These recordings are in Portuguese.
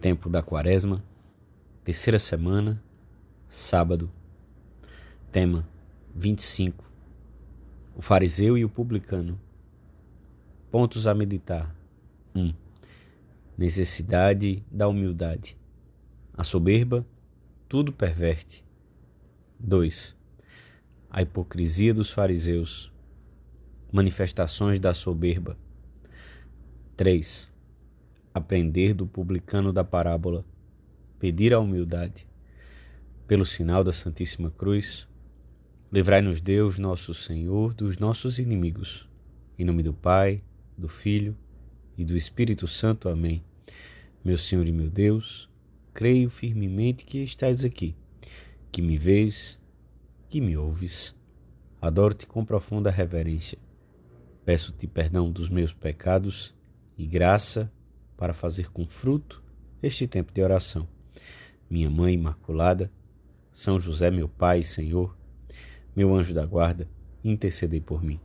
Tempo da Quaresma, terceira semana, sábado. Tema 25. O fariseu e o publicano. Pontos a meditar. 1. Necessidade da humildade. A soberba tudo perverte. 2. A hipocrisia dos fariseus. Manifestações da soberba. 3. Aprender do publicano da parábola. Pedir a humildade. Pelo sinal da Santíssima Cruz, livrai-nos Deus, nosso Senhor, dos nossos inimigos. Em nome do Pai, do Filho e do Espírito Santo. Amém. Meu Senhor e meu Deus, creio firmemente que estás aqui, que me vês, que me ouves. Adoro-te com profunda reverência. Peço-te perdão dos meus pecados e graça para fazer com fruto este tempo de oração. Minha Mãe Imaculada, São José, meu Pai e Senhor, meu anjo da guarda, intercedei por mim.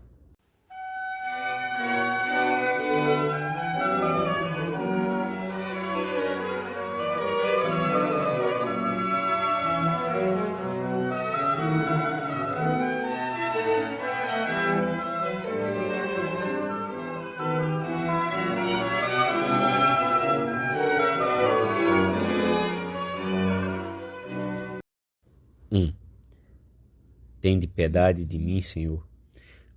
Tende piedade de mim, Senhor.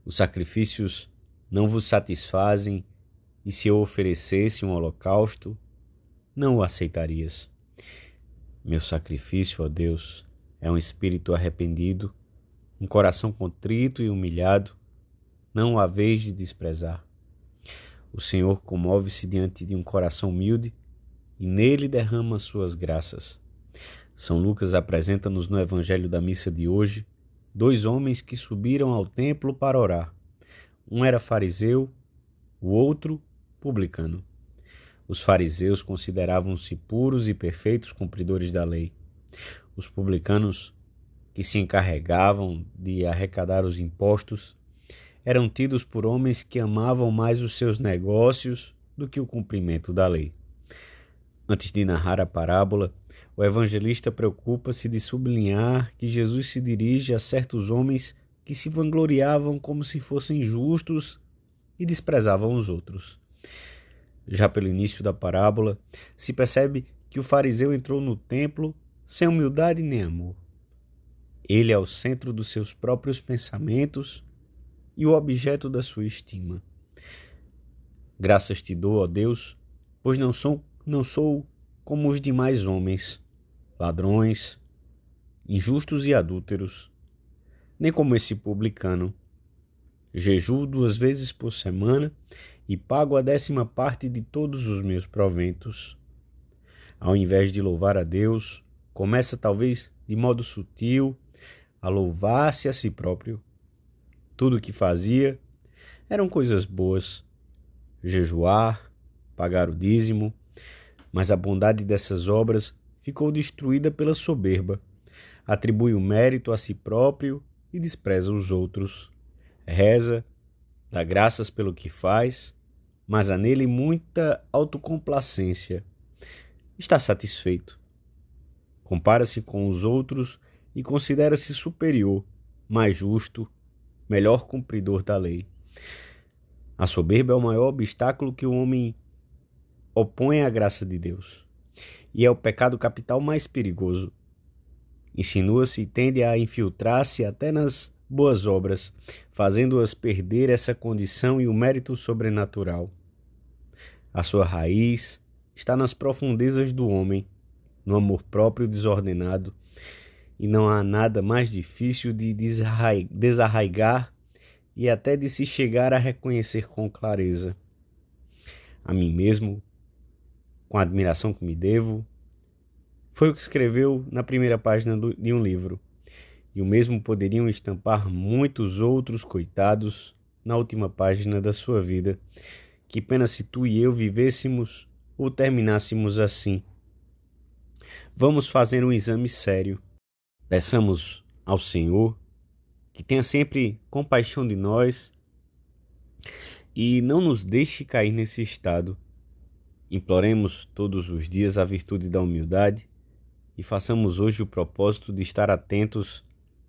Os sacrifícios não vos satisfazem, e se eu oferecesse um holocausto, não o aceitarias. Meu sacrifício, ó Deus, é um espírito arrependido, um coração contrito e humilhado, não o haveis de desprezar. O Senhor comove-se diante de um coração humilde e nele derrama suas graças. São Lucas apresenta-nos no Evangelho da missa de hoje 2 homens que subiram ao templo para orar. Um era fariseu, o outro publicano. Os fariseus consideravam-se puros e perfeitos cumpridores da lei. Os publicanos, que se encarregavam de arrecadar os impostos, eram tidos por homens que amavam mais os seus negócios do que o cumprimento da lei. Antes de narrar a parábola, o evangelista preocupa-se de sublinhar que Jesus se dirige a certos homens que se vangloriavam como se fossem justos e desprezavam os outros. Já pelo início da parábola, se percebe que o fariseu entrou no templo sem humildade nem amor. Ele é o centro dos seus próprios pensamentos e o objeto da sua estima. Graças te dou, ó Deus, pois não sou como os demais homens, ladrões, injustos e adúlteros, nem como esse publicano. Jejuo 2 vezes por semana e pago a 10ª parte de todos os meus proventos. Ao invés de louvar a Deus, começa talvez de modo sutil a louvar-se a si próprio. Tudo o que fazia eram coisas boas: jejuar, pagar o dízimo, mas a bondade dessas obras ficou destruída pela soberba. Atribui o mérito a si próprio e despreza os outros. Reza, dá graças pelo que faz, mas há nele muita autocomplacência. Está satisfeito. Compara-se com os outros e considera-se superior, mais justo, melhor cumpridor da lei. A soberba é o maior obstáculo que o homem opõe à graça de Deus, e é o pecado capital mais perigoso. Insinua-se e tende a infiltrar-se até nas boas obras, fazendo-as perder essa condição e o mérito sobrenatural. A sua raiz está nas profundezas do homem, no amor próprio desordenado, e não há nada mais difícil de desarraigar e até de se chegar a reconhecer com clareza. A mim mesmo, com a admiração que me devo, foi o que escreveu na primeira página de um livro, e o mesmo poderiam estampar muitos outros coitados na última página da sua vida. Que pena se tu e eu vivêssemos ou terminássemos assim. Vamos fazer um exame sério. Peçamos ao Senhor que tenha sempre compaixão de nós e não nos deixe cair nesse estado. Imploremos todos os dias a virtude da humildade e façamos hoje o propósito de estar atentos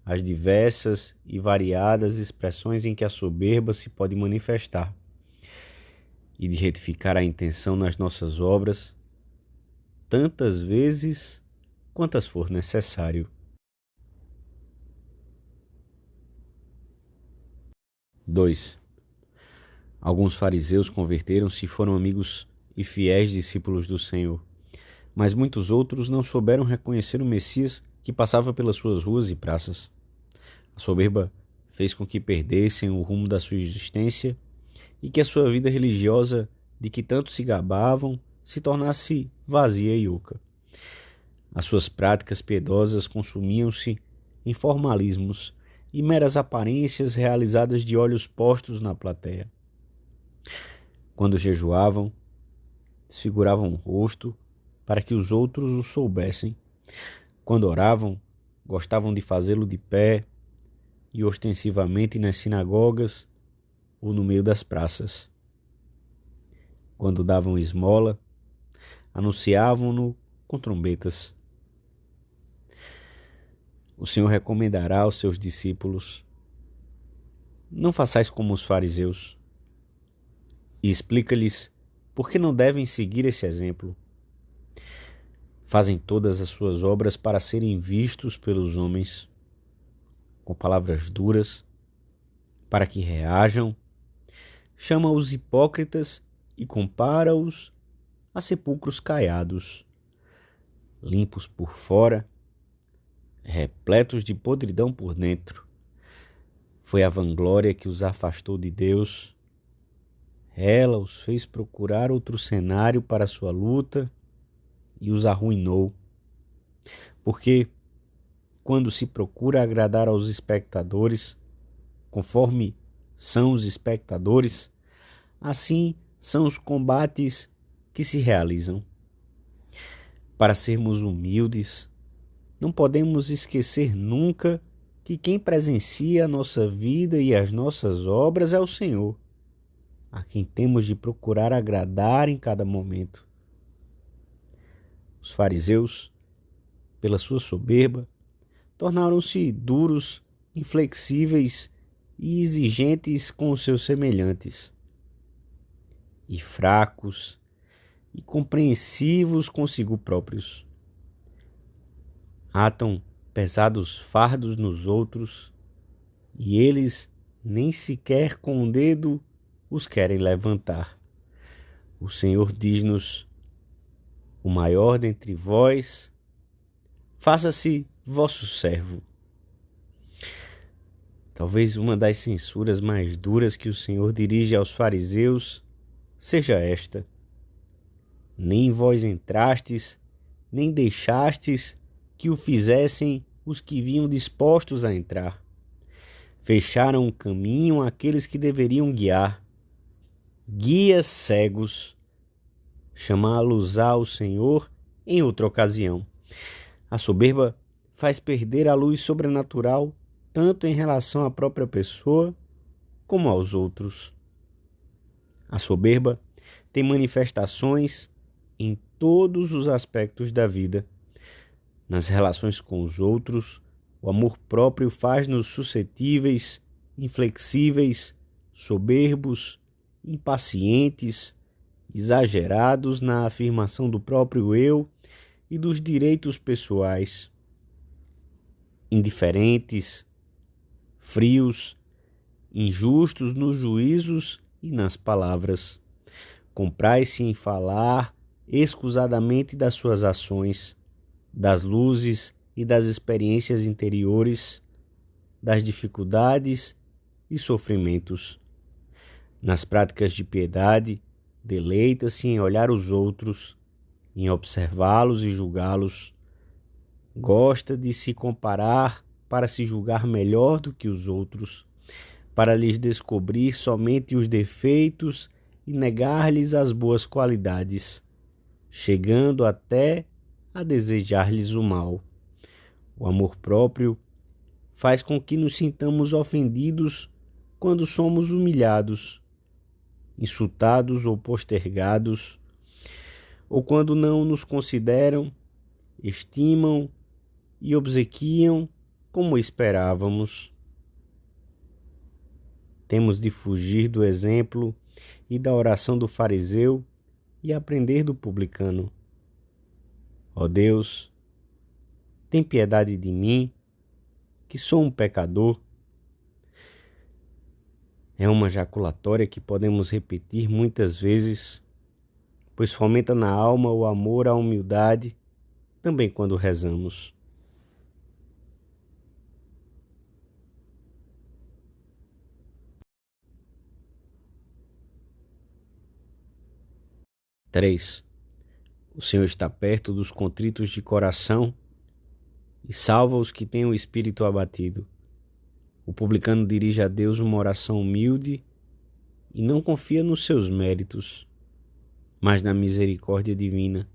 às diversas e variadas expressões em que a soberba se pode manifestar e de retificar a intenção nas nossas obras tantas vezes quantas for necessário. 2. Alguns fariseus converteram-se e foram amigos e fiéis discípulos do Senhor, mas muitos outros não souberam reconhecer o Messias que passava pelas suas ruas e praças. A soberba fez com que perdessem o rumo da sua existência e que a sua vida religiosa, de que tanto se gabavam, se tornasse vazia e oca. As suas práticas piedosas consumiam-se em formalismos e meras aparências realizadas de olhos postos na plateia. Quando jejuavam, desfiguravam o rosto para que os outros o soubessem. Quando oravam, gostavam de fazê-lo de pé e ostensivamente nas sinagogas ou no meio das praças. Quando davam esmola, anunciavam-no com trombetas. O Senhor recomendará aos seus discípulos: não façais como os fariseus, e explica-lhes por que não devem seguir esse exemplo. Fazem todas as suas obras para serem vistos pelos homens, com palavras duras, para que reajam, chama os hipócritas e compara-os a sepulcros caiados, limpos por fora, repletos de podridão por dentro. Foi a vanglória que os afastou de Deus. Ela os fez procurar outro cenário para a sua luta e os arruinou. Porque, quando se procura agradar aos espectadores, conforme são os espectadores, assim são os combates que se realizam. Para sermos humildes, não podemos esquecer nunca que quem presencia a nossa vida e as nossas obras é o Senhor, a quem temos de procurar agradar em cada momento. Os fariseus, pela sua soberba, tornaram-se duros, inflexíveis e exigentes com os seus semelhantes, e fracos e compreensivos consigo próprios. Atam pesados fardos nos outros e eles nem sequer com um dedo os querem levantar. O Senhor diz-nos: o maior dentre vós, faça-se vosso servo. Talvez uma das censuras mais duras que o Senhor dirige aos fariseus seja esta: nem vós entrastes, nem deixastes que o fizessem os que vinham dispostos a entrar. Fecharam o caminho àqueles que deveriam guiar. Guias cegos. Chamá-los-á o Senhor em outra ocasião. A soberba faz perder a luz sobrenatural tanto em relação à própria pessoa como aos outros. A soberba tem manifestações em todos os aspectos da vida. Nas relações com os outros, o amor próprio faz-nos suscetíveis, inflexíveis, soberbos, impacientes, exagerados na afirmação do próprio eu e dos direitos pessoais, indiferentes, frios, injustos nos juízos e nas palavras. Comprai-se em falar escusadamente das suas ações, das luzes e das experiências interiores, das dificuldades e sofrimentos. Nas práticas de piedade, deleita-se em olhar os outros, em observá-los e julgá-los. Gosta de se comparar para se julgar melhor do que os outros, para lhes descobrir somente os defeitos e negar-lhes as boas qualidades, chegando até a desejar-lhes o mal. O amor próprio faz com que nos sintamos ofendidos quando somos humilhados, insultados ou postergados, ou quando não nos consideram, estimam e obsequiam como esperávamos. Temos de fugir do exemplo e da oração do fariseu e aprender do publicano. Ó Deus, tem piedade de mim, que sou um pecador. É uma jaculatória que podemos repetir muitas vezes, pois fomenta na alma o amor à humildade, também quando rezamos. Três. O Senhor está perto dos contritos de coração e salva os que têm o espírito abatido. O publicano dirige a Deus uma oração humilde e não confia nos seus méritos, mas na misericórdia divina.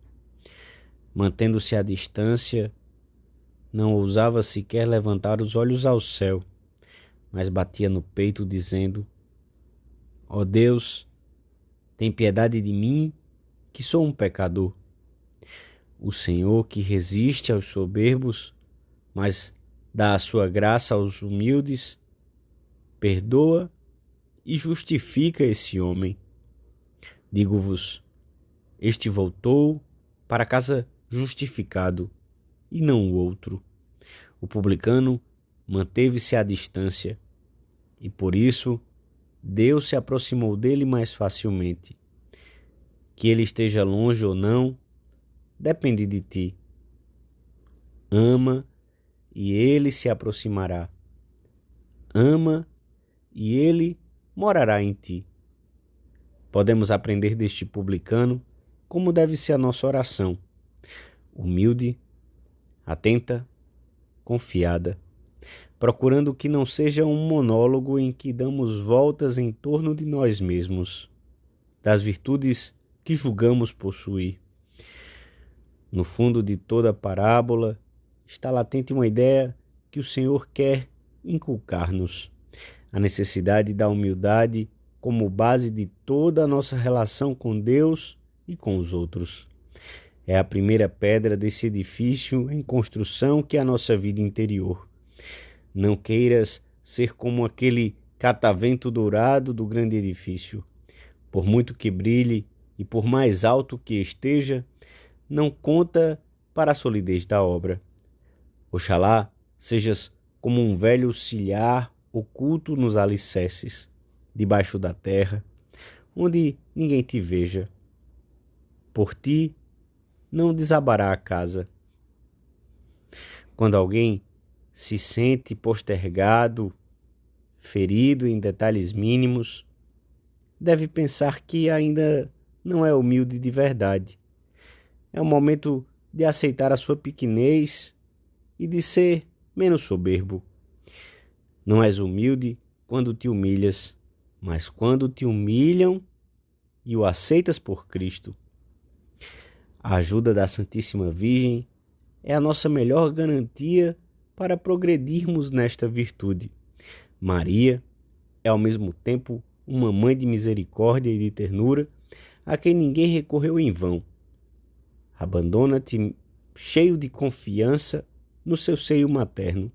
Mantendo-se à distância, não ousava sequer levantar os olhos ao céu, mas batia no peito dizendo: ó Deus, tem piedade de mim, que sou um pecador. O Senhor, que resiste aos soberbos, mas dá a sua graça aos humildes, perdoa e justifica esse homem. Digo-vos, este voltou para casa justificado, e não o outro. O publicano manteve-se à distância, e por isso Deus se aproximou dele mais facilmente. Que ele esteja longe ou não, depende de ti. Ama e ele se aproximará. Ama e ele morará em ti. Podemos aprender deste publicano como deve ser a nossa oração: humilde, atenta, confiada, procurando que não seja um monólogo em que damos voltas em torno de nós mesmos, das virtudes que julgamos possuir. No fundo de toda parábola está latente uma ideia que o Senhor quer inculcar-nos: a necessidade da humildade como base de toda a nossa relação com Deus e com os outros. É a primeira pedra desse edifício em construção que é a nossa vida interior. Não queiras ser como aquele catavento dourado do grande edifício. Por muito que brilhe e por mais alto que esteja, não conta para a solidez da obra. Oxalá sejas como um velho silhar oculto nos alicerces, debaixo da terra, onde ninguém te veja. Por ti não desabará a casa. Quando alguém se sente postergado, ferido em detalhes mínimos, deve pensar que ainda não é humilde de verdade. É o momento de aceitar a sua pequenez e de ser menos soberbo. Não és humilde quando te humilhas, mas quando te humilham e o aceitas por Cristo. A ajuda da Santíssima Virgem é a nossa melhor garantia para progredirmos nesta virtude. Maria é ao mesmo tempo uma mãe de misericórdia e de ternura a quem ninguém recorreu em vão. Abandona-te cheio de confiança no seu seio materno.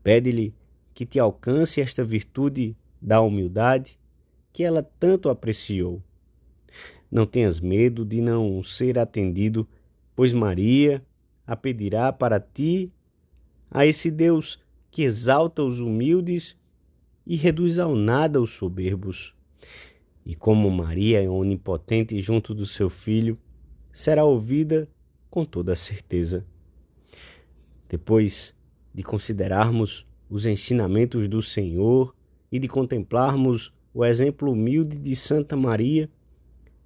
Pede-lhe que te alcance esta virtude da humildade que ela tanto apreciou. Não tenhas medo de não ser atendido, pois Maria a pedirá para ti a esse Deus que exalta os humildes e reduz ao nada os soberbos. E como Maria é onipotente junto do seu Filho, será ouvida com toda certeza. Depois de considerarmos os ensinamentos do Senhor e de contemplarmos o exemplo humilde de Santa Maria,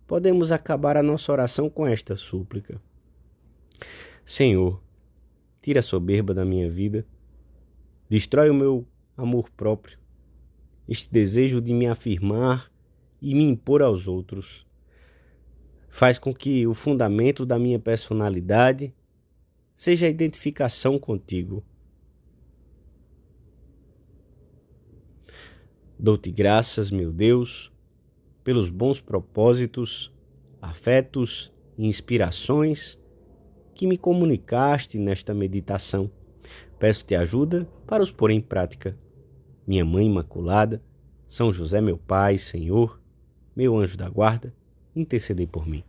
podemos acabar a nossa oração com esta súplica: Senhor, tira a soberba da minha vida, destrói o meu amor próprio, este desejo de me afirmar e me impor aos outros. Faz com que o fundamento da minha personalidade seja a identificação contigo. Dou-te graças, meu Deus, pelos bons propósitos, afetos e inspirações que me comunicaste nesta meditação. Peço-te ajuda para os pôr em prática. Minha Mãe Imaculada, São José meu Pai, Senhor, meu anjo da guarda, intercedei por mim.